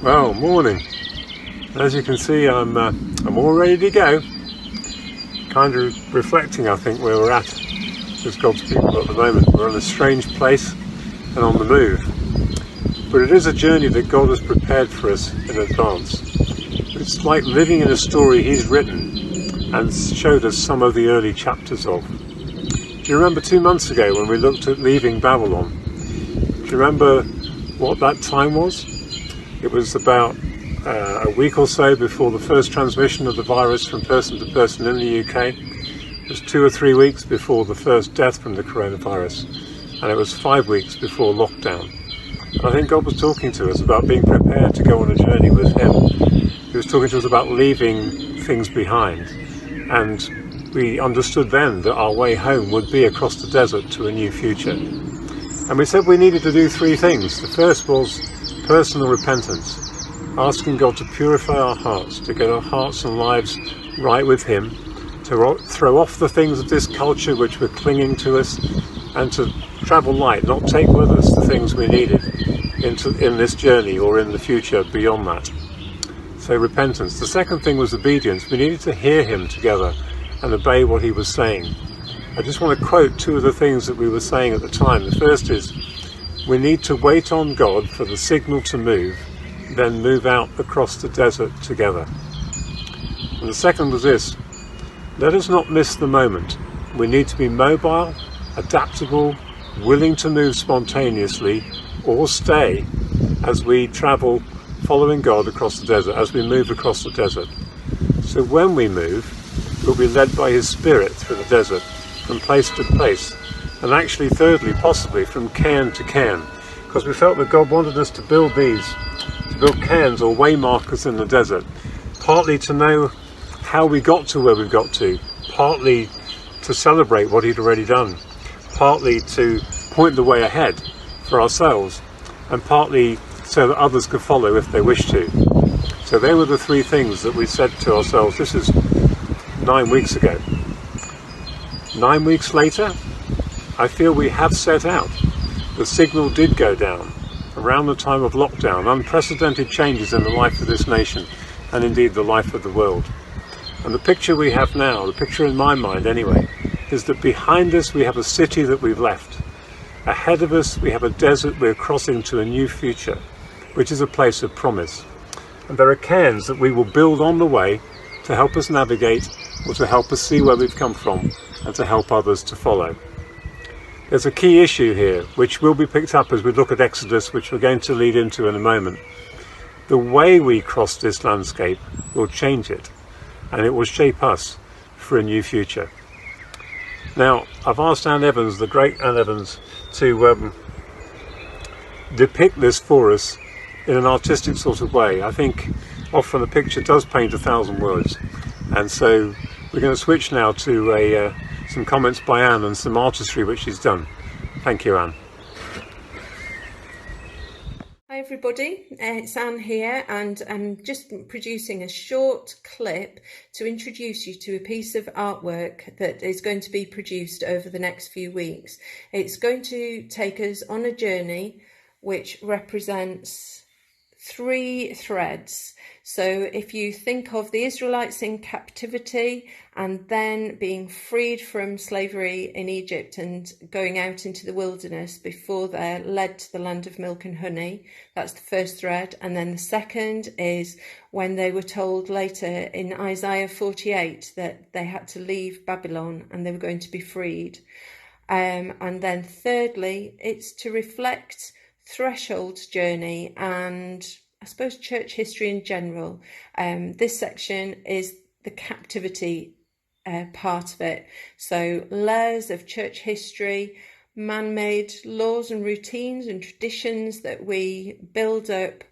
Well, morning. As you can see, I'm all ready to go. Kind of reflecting, I think, where we're at as God's people at the moment. We're in a strange place and on the move. But it is a journey that God has prepared for us in advance. It's like living in a story He's written and showed us some of the early chapters of. Do you remember 2 months ago when we looked at leaving Babylon? Do you remember what that time was? It was about a week or so before the first transmission of the virus from person to person in the UK. It was 2 or 3 weeks before the first death from the coronavirus, and it was 5 weeks before lockdown. And I think God was talking to us about being prepared to go on a journey with Him. He was talking to us about leaving things behind, and we understood then that our way home would be across the desert to a new future. And we said we needed to do 3 things. The first was personal repentance, asking God to purify our hearts, to get our hearts and lives right with Him, to throw off the things of this culture which were clinging to us, and to travel light, not take with us the things we needed in this journey or in the future beyond that. So repentance. The second thing was obedience. We needed to hear Him together and obey what He was saying. I just want to quote 2 of the things that we were saying at the time. The first is, we need to wait on God for the signal to move, then move out across the desert together. And the second was this: let us not miss the moment. We need to be mobile, adaptable, willing to move spontaneously or stay as we travel following God across the desert, as we move across the desert. So when we move, we'll be led by His Spirit through the desert, from place to place, and actually thirdly, possibly from cairn to cairn, because we felt that God wanted us to build cairns or way markers in the desert, partly to know how we got to where we've got to, partly to celebrate what He'd already done, partly to point the way ahead for ourselves, and partly so that others could follow if they wish to. So they were the 3 things that we said to ourselves. This is 9 weeks ago. 9 weeks later, I feel we have set out. The signal did go down around the time of lockdown, unprecedented changes in the life of this nation, and indeed the life of the world. And the picture we have now, the picture in my mind anyway, is that behind us we have a city that we've left. Ahead of us we have a desert we're crossing to a new future, which is a place of promise. And there are cairns that we will build on the way to help us navigate, or to help us see where we've come from, and to help others to follow. There's a key issue here, which will be picked up as we look at Exodus, which we're going to lead into in a moment. The way we cross this landscape will change it, and it will shape us for a new future. Now, I've asked Anne Evans, the great Anne Evans, to depict this for us in an artistic sort of way. I think often a picture does paint 1,000 words, and so we're going to switch now to some comments by Anne and some artistry which she's done. Thank you, Anne. Hi everybody, it's Anne here, and I'm just producing a short clip to introduce you to a piece of artwork that is going to be produced over the next few weeks. It's going to take us on a journey which represents 3 threads. So if you think of the Israelites in captivity and then being freed from slavery in Egypt and going out into the wilderness before they're led to the land of milk and honey, that's the first thread. And then the second is when they were told later in Isaiah 48 that they had to leave Babylon and they were going to be freed. And then thirdly, it's to reflect Threshold's journey and I suppose church history in general. This section is the captivity part of it. So layers of church history, man-made laws and routines and traditions that we build up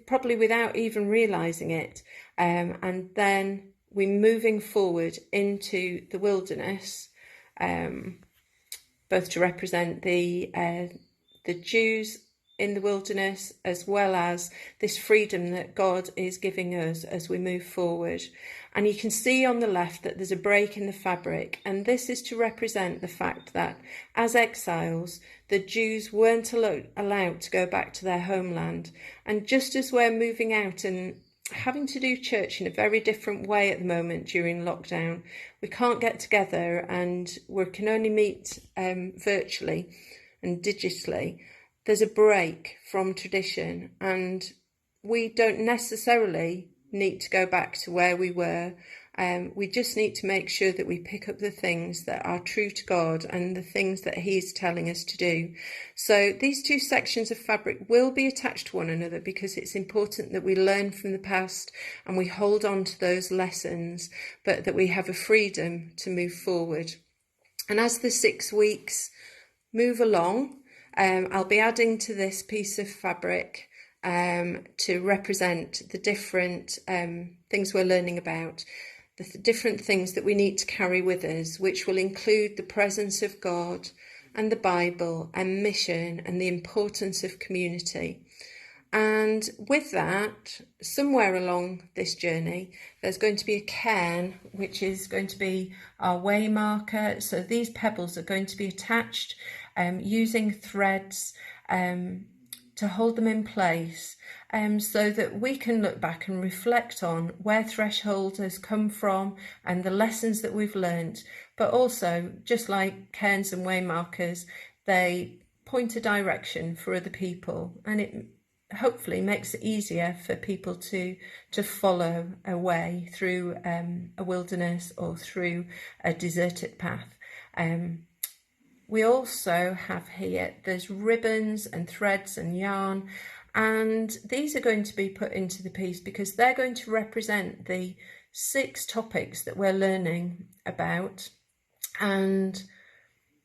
probably without even realizing it. And then we're moving forward into the wilderness, both to represent the Jews in the wilderness, as well as this freedom that God is giving us as we move forward. And you can see on the left that there's a break in the fabric, and this is to represent the fact that as exiles, the Jews weren't allowed to go back to their homeland. And just as we're moving out and having to do church in a very different way at the moment during lockdown, we can't get together and we can only meet virtually and digitally. There's a break from tradition, and we don't necessarily need to go back to where we were. We just need to make sure that we pick up the things that are true to God and the things that He is telling us to do. So these two sections of fabric will be attached to one another because it's important that we learn from the past and we hold on to those lessons, but that we have a freedom to move forward. And as the 6 weeks move along, I'll be adding to this piece of fabric to represent the different things we're learning about, the different things that we need to carry with us, which will include the presence of God and the Bible and mission and the importance of community. And with that, somewhere along this journey, there's going to be a cairn, which is going to be our way marker. So these pebbles are going to be attached using threads to hold them in place, so that we can look back and reflect on where Threshold has come from and the lessons that we've learned. But also, just like cairns and way markers, they point a direction for other people, and it hopefully makes it easier for people to follow a way through a wilderness or through a deserted path. We also have here, there's ribbons and threads and yarn, and these are going to be put into the piece because they're going to represent the 6 topics that we're learning about. And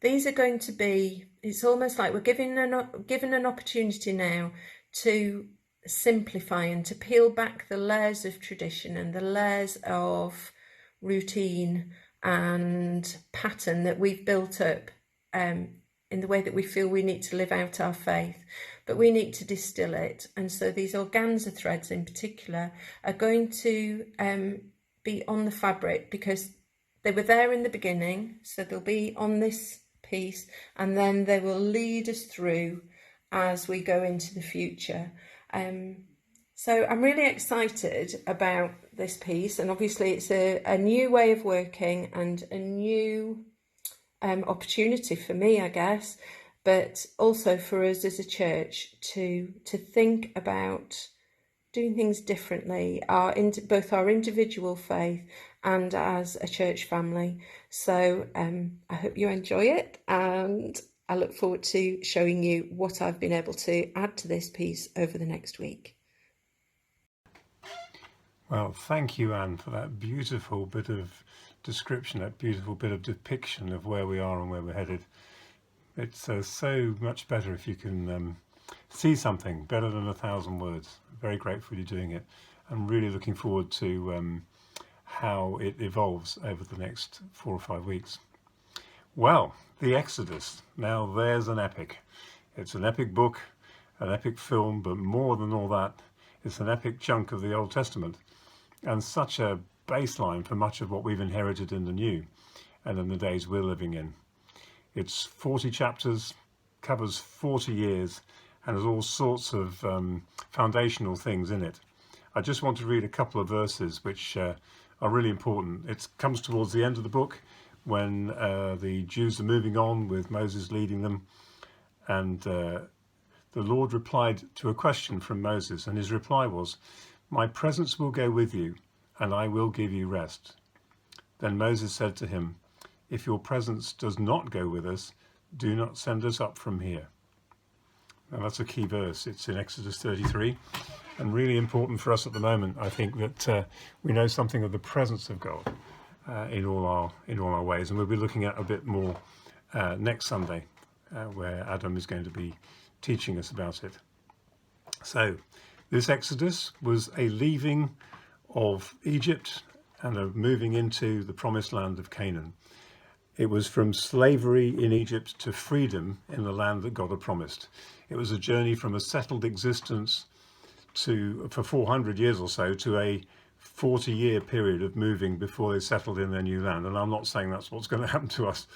these are going to be, it's almost like we're given an opportunity now to simplify and to peel back the layers of tradition and the layers of routine and pattern that we've built up in the way that we feel we need to live out our faith, but we need to distill it. And so these organza threads in particular are going to be on the fabric because they were there in the beginning, so they'll be on this piece, and then they will lead us through as we go into the future. So I'm really excited about this piece, and obviously it's a new way of working and a new opportunity for me, I guess, but also for us as a church to think about doing things differently, both our individual faith and as a church family. So I hope you enjoy it, and I look forward to showing you what I've been able to add to this piece over the next week. Well, thank you, Anne, for that beautiful bit of description, that beautiful bit of depiction of where we are and where we're headed. It's so much better if you can see something better than 1,000 words. Very grateful you're doing it. I'm really looking forward to how it evolves over the next 4 or 5 weeks. Well, the Exodus. Now there's an epic. It's an epic book, an epic film, but more than all that, it's an epic chunk of the Old Testament and such a baseline for much of what we've inherited in the New and in the days we're living in. It's 40 chapters, covers 40 years, and has all sorts of foundational things in it. I just want to read a couple of verses which are really important. It comes towards the end of the book when the Jews are moving on with Moses leading them, and the Lord replied to a question from Moses, and his reply was, "My presence will go with you, and I will give you rest." Then Moses said to him, "If your presence does not go with us, do not send us up from here." Now that's a key verse. It's in Exodus 33, and really important for us at the moment. I think that we know something of the presence of God in all our ways, and we'll be looking at a bit more next Sunday, where Adam is going to be teaching us about it. So this Exodus was a leaving of Egypt and a moving into the promised land of Canaan. It was from slavery in Egypt to freedom in the land that God had promised. It was a journey from a settled existence for 400 years or so to a 40-year period of moving before they settled in their new land. And I'm not saying that's what's going to happen to us.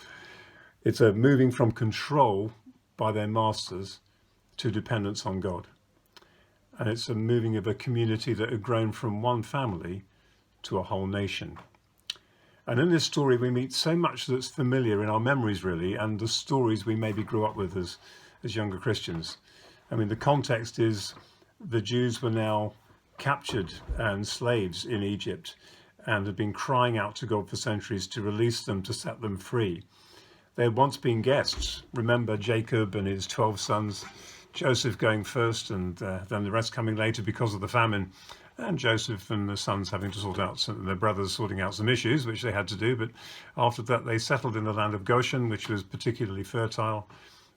It's a moving from control by their masters to dependence on God. And it's a moving of a community that had grown from one family to a whole nation. And in this story, we meet so much that's familiar in our memories, really, and the stories we maybe grew up with as younger Christians. I mean, the context is the Jews were now captured and slaves in Egypt and had been crying out to God for centuries to release them, to set them free. They had once been guests. Remember Jacob and his 12 sons, Joseph going first and then the rest coming later because of the famine. And Joseph and the sons having to sort out their brothers sorting out some issues, which they had to do. But after that, they settled in the land of Goshen, which was particularly fertile.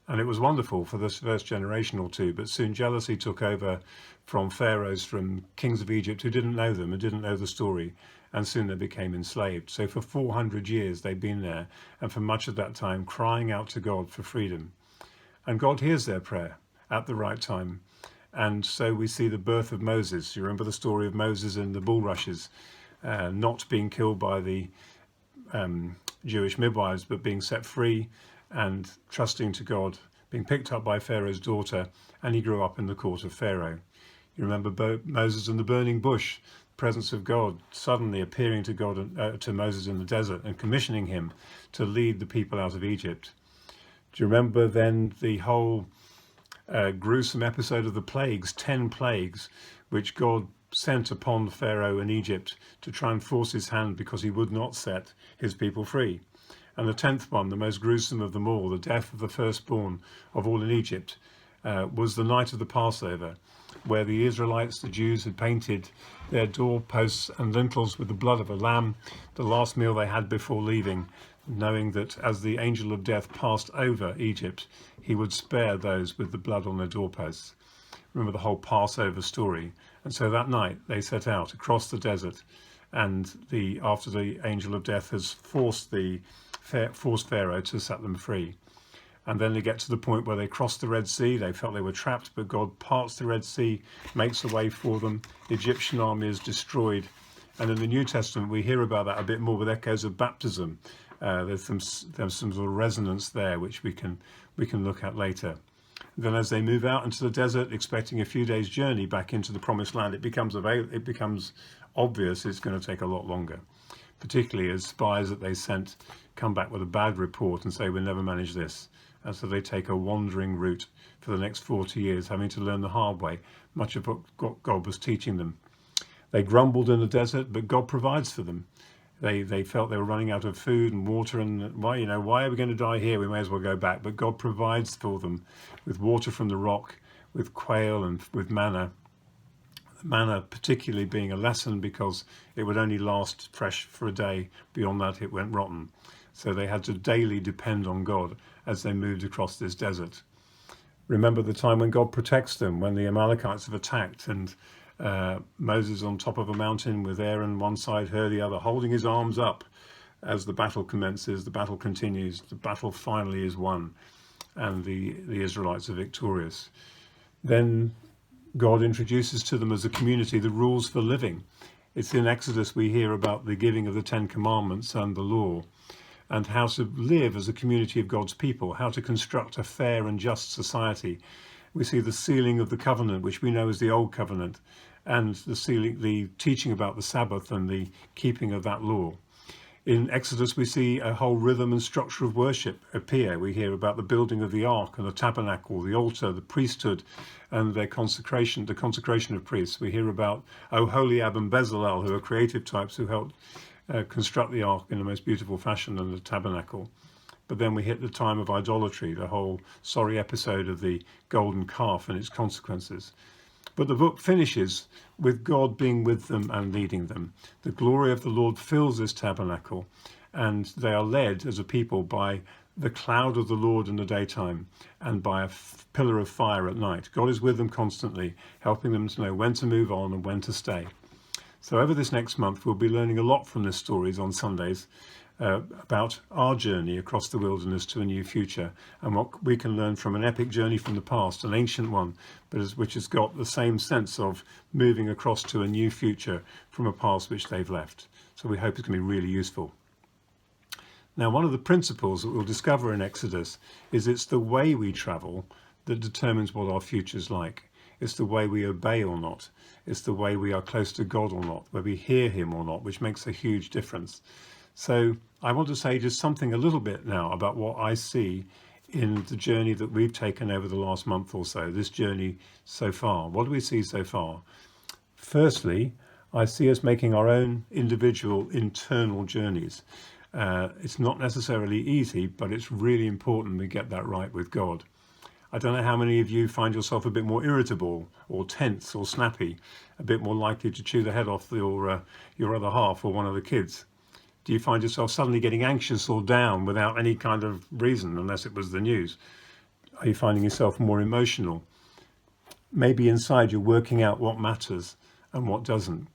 And it was wonderful for this first generation or two. But soon jealousy took over from pharaohs, from kings of Egypt who didn't know them and didn't know the story. And soon they became enslaved. So for 400 years, they've been there. And for much of that time, crying out to God for freedom. And God hears their prayer at the right time. And so we see the birth of Moses. You remember the story of Moses in the bulrushes, not being killed by the Jewish midwives, but being set free and trusting to God, being picked up by Pharaoh's daughter, and he grew up in the court of Pharaoh. You remember Moses in the burning bush, the presence of God suddenly appearing to God, to Moses in the desert and commissioning him to lead the people out of Egypt. Do you remember then the whole gruesome episode of the plagues, 10 plagues, which God sent upon Pharaoh in Egypt to try and force his hand because he would not set his people free? And the 10th one, the most gruesome of them all, the death of the firstborn of all in Egypt, was the night of the Passover, where the Israelites, the Jews, had painted their doorposts and lintels with the blood of a lamb, the last meal they had before leaving, knowing that as the angel of death passed over Egypt, he would spare those with the blood on their doorposts. Remember the whole Passover story. And so that night they set out across the desert, and after the angel of death has forced Pharaoh to set them free. And then they get to the point where they cross the Red Sea. They felt they were trapped, but God parts the Red Sea, makes a way for them. The Egyptian army is destroyed. And in the New Testament, we hear about that a bit more with echoes of baptism. There's some sort of resonance there, which we can look at later. Then as they move out into the desert, expecting a few days' journey back into the promised land, it becomes obvious it's going to take a lot longer, particularly as spies that they sent come back with a bad report and say, we'll never manage this. And so they take a wandering route for the next 40 years, having to learn the hard way much of what God was teaching them. They grumbled in the desert, but God provides for them. They felt they were running out of food and water, and why are we going to die here? We may as well go back. But God provides for them with water from the rock, with quail and with manna. Manna particularly being a lesson because it would only last fresh for a day. Beyond that, it went rotten. So they had to daily depend on God as they moved across this desert. Remember the time when God protects them, when the Amalekites have attacked, and Moses on top of a mountain with Aaron one side, her the other, holding his arms up as the battle commences, the battle continues, the battle finally is won, and the Israelites are victorious. Then God introduces to them as a community the rules for living. It's in Exodus we hear about the giving of the 10 Commandments and the law, and how to live as a community of God's people, how to construct a fair and just society. We see the sealing of the covenant, which we know as the Old Covenant, and the teaching about the Sabbath and the keeping of that law. In Exodus, we see a whole rhythm and structure of worship appear. We hear about the building of the ark and the tabernacle, the altar, the priesthood, and their consecration, the consecration of priests. We hear about Oholiab and Bezalel, who are creative types who helped construct the ark in the most beautiful fashion and the tabernacle. But then we hit the time of idolatry, the whole sorry episode of the golden calf and its consequences. But the book finishes with God being with them and leading them. The glory of the Lord fills this tabernacle, and they are led as a people by the cloud of the Lord in the daytime and by a pillar of fire at night. God is with them constantly, helping them to know when to move on and when to stay. So over this next month, we'll be learning a lot from this stories on Sundays. about our journey across the wilderness to a new future, and what we can learn from an epic journey from the past, an ancient one, but which has got the same sense of moving across to a new future from a past which they've left. So we hope it's going to be really useful. Now, one of the principles that we'll discover in Exodus is it's the way we travel that determines what our future's like. It's the way we obey or not. It's the way we are close to God or not, where we hear him or not, which makes a huge difference. So I want to say just something a little bit now about what I see in the journey that we've taken over the last month or so, this journey so far. What do we see so far? Firstly, I see us making our own individual internal journeys. It's not necessarily easy, but it's really important we get that right with God. I don't know how many of you find yourself a bit more irritable or tense or snappy, a bit more likely to chew the head off your other half or one of the kids. Do you find yourself suddenly getting anxious or down without any kind of reason, unless it was the news? Are you finding yourself more emotional? Maybe inside you're working out what matters and what doesn't.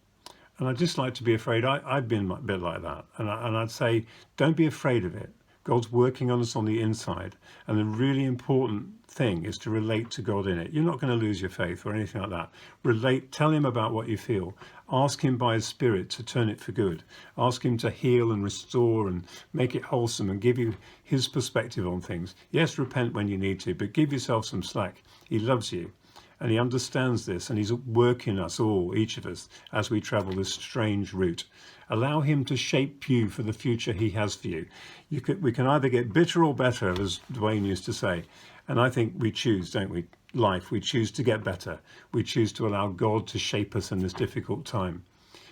And I'd just like to be afraid. I've been a bit like that. And I'd say, don't be afraid of it. God's working on us on the inside. And the really important thing is to relate to God in it. You're not going to lose your faith or anything like that. Relate, tell him about what you feel. Ask him by his Spirit to turn it for good. Ask him to heal and restore and make it wholesome and give you his perspective on things. Yes, repent when you need to, but give yourself some slack. He loves you. And he understands this, and he's working us all, each of us, as we travel this strange route. Allow him to shape you for the future he has for you. We can either get bitter or better, as Dwayne used to say. And I think we choose, don't we? Life, we choose to get better. We choose to allow God to shape us in this difficult time.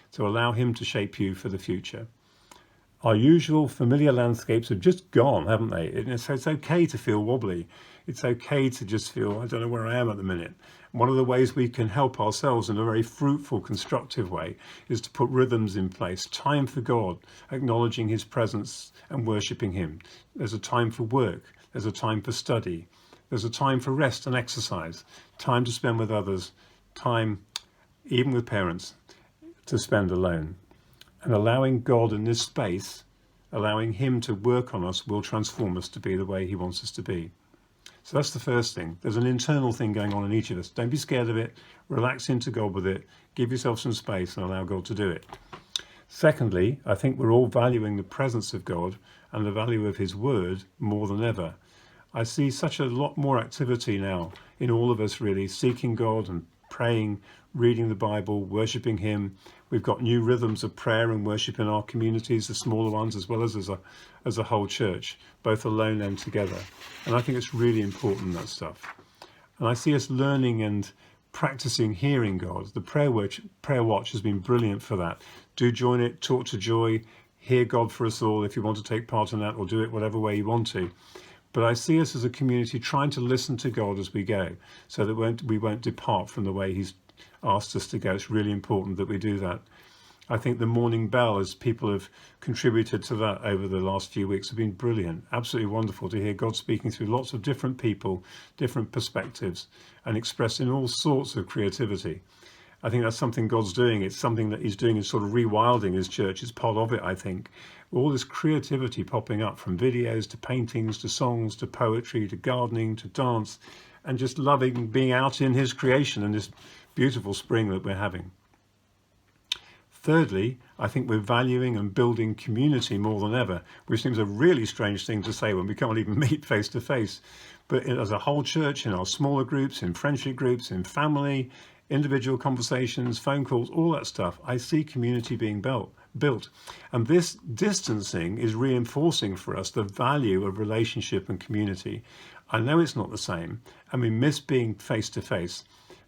So allow him to shape you for the future. Our usual familiar landscapes have just gone, haven't they? So it's okay to feel wobbly. It's okay to just feel, I don't know where I am at the minute. One of the ways we can help ourselves in a very fruitful, constructive way is to put rhythms in place. Time for God, acknowledging his presence and worshipping him. There's a time for work. There's a time for study. There's a time for rest and exercise. Time to spend with others. Time, even with parents, to spend alone. And allowing God in this space, allowing him to work on us, will transform us to be the way he wants us to be. So that's the first thing. There's an internal thing going on in each of us. Don't be scared of it. Relax into God with it. Give yourself some space and allow God to do it. Secondly, I think we're all valuing the presence of God and the value of his word more than ever. I see such a lot more activity now in all of us, really, seeking God and praying, reading the Bible, worshipping him. We've got new rhythms of prayer and worship in our communities, the smaller ones, as well as a whole church, both alone and together. And I think it's really important, that stuff. And I see us learning and practicing hearing God. The prayer watch has been brilliant for that. Do join it, talk to Joy, hear God for us all if you want to take part in that, or do it whatever way you want to. But I see us as a community trying to listen to God as we go, so that we won't depart from the way he's asked us to go. It's really important that we do that. I think the morning bell, as people have contributed to that over the last few weeks, have been brilliant. Absolutely wonderful to hear God speaking through lots of different people, different perspectives, and expressing all sorts of creativity. I think that's something God's doing. It's something that he's doing, is sort of rewilding his church. It's part of it, I think. All this creativity popping up, from videos to paintings to songs to poetry to gardening to dance, and just loving being out in his creation in this beautiful spring that we're having. Thirdly, I think we're valuing and building community more than ever, which seems a really strange thing to say when we can't even meet face to face. But as a whole church, in our smaller groups, in friendship groups, in family, individual conversations, phone calls, all that stuff, I see community being built. And this distancing is reinforcing for us the value of relationship and community. I know it's not the same, and we miss being face to face,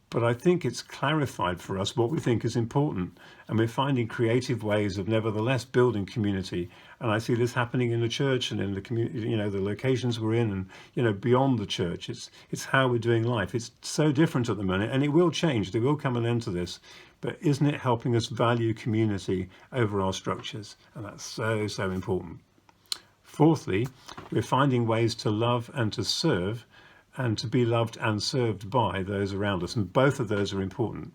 but I think it's clarified for us what we think is important, and we're finding creative ways of nevertheless building community. And I see this happening in the church and in the community, the locations we're in, and beyond the church. It's how we're doing life. It's so different at the minute, and it will change. There will come an end to this, but isn't it helping us value community over our structures? And that's so, so important. Fourthly, we're finding ways to love and to serve, and to be loved and served by those around us. And both of those are important.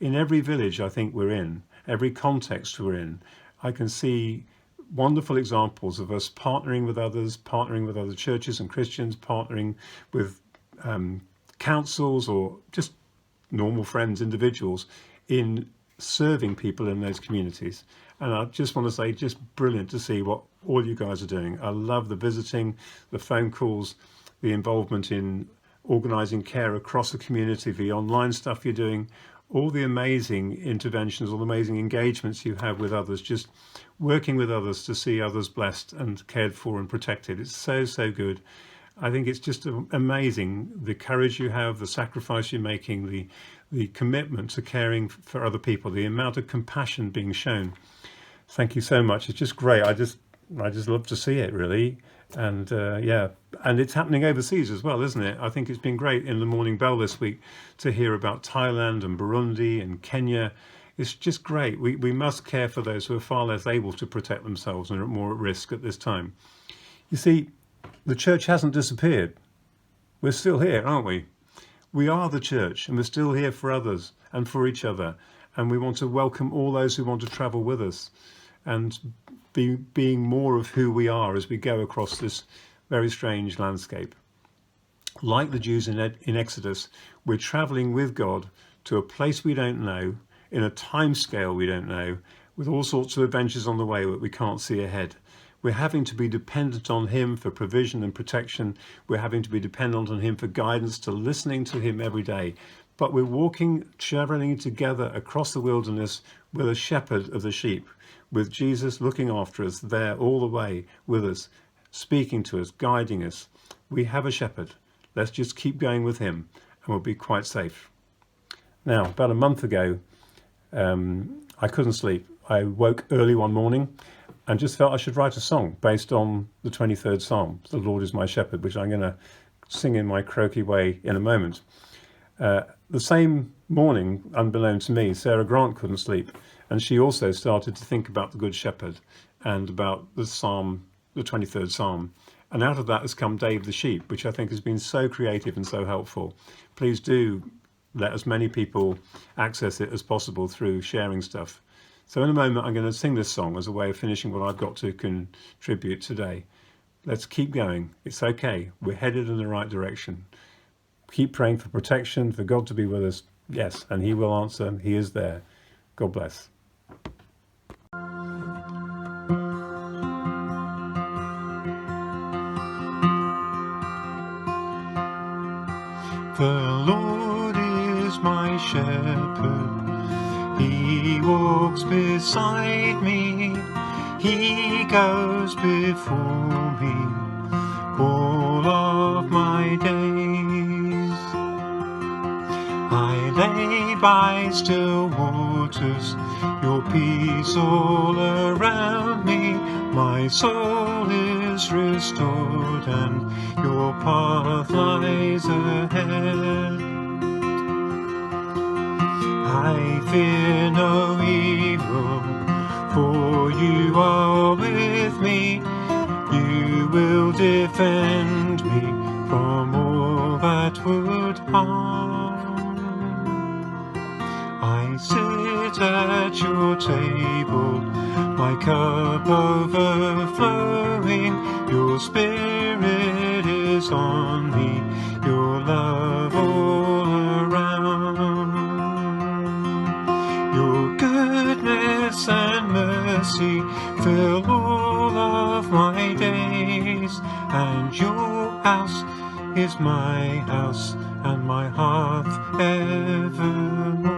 In every village I think we're in, every context we're in, I can see wonderful examples of us partnering with others, partnering with other churches and Christians, partnering with councils or just normal friends, individuals, in serving people in those communities. And I just want to say, just brilliant to see what all you guys are doing. I love the visiting, the phone calls, the involvement in organising care across the community, the online stuff you're doing, all the amazing interventions, all the amazing engagements you have with others, just working with others to see others blessed and cared for and protected. It's so, so good. I think it's just amazing, the courage you have, the sacrifice you're making, the commitment to caring for other people, the amount of compassion being shown. Thank you so much. It's just great. I just love to see it, really. And yeah, and it's happening overseas as well, isn't it? I think it's been great in the Morning Bell this week to hear about Thailand and Burundi and Kenya. It's just great. We must care for those who are far less able to protect themselves and are more at risk at this time. You see, the church hasn't disappeared. We're still here, aren't we? We are the church, and we're still here for others and for each other. And we want to welcome all those who want to travel with us and being more of who we are as we go across this very strange landscape. Like the Jews in Exodus, we're traveling with God to a place we don't know, in a time scale we don't know, with all sorts of adventures on the way that we can't see ahead. We're having to be dependent on him for provision and protection. We're having to be dependent on him for guidance, to listening to him every day. But we're walking, traveling together across the wilderness with a shepherd of the sheep, with Jesus looking after us there all the way with us, speaking to us, guiding us. We have a shepherd. Let's just keep going with him and we'll be quite safe. Now, about a month ago, I couldn't sleep. I woke early one morning and just felt I should write a song based on the 23rd Psalm, The Lord is my shepherd, which I'm going to sing in my croaky way in a moment. The same morning, unbeknown to me, Sarah Grant couldn't sleep, and she also started to think about the Good Shepherd and about the Psalm, the 23rd Psalm. And out of that has come Dave the Sheep, which I think has been so creative and so helpful. Please do let as many people access it as possible through sharing stuff. So in a moment, I'm going to sing this song as a way of finishing what I've got to contribute today. Let's keep going. It's okay. We're headed in the right direction. Keep praying for protection, for God to be with us. Yes, and he will answer. He is there. God bless. The Lord is my shepherd. He walks beside me. He goes before me all of my days. I lay by still waters, your peace all around me. My soul is restored and your path lies ahead. I fear no evil, for you are with me. You will defend me from all that would harm. I sit at your table, my cup overflowing. Your spirit is on me, your love all around. Your goodness and mercy fill all of my days, and your house is my house and my hearth evermore.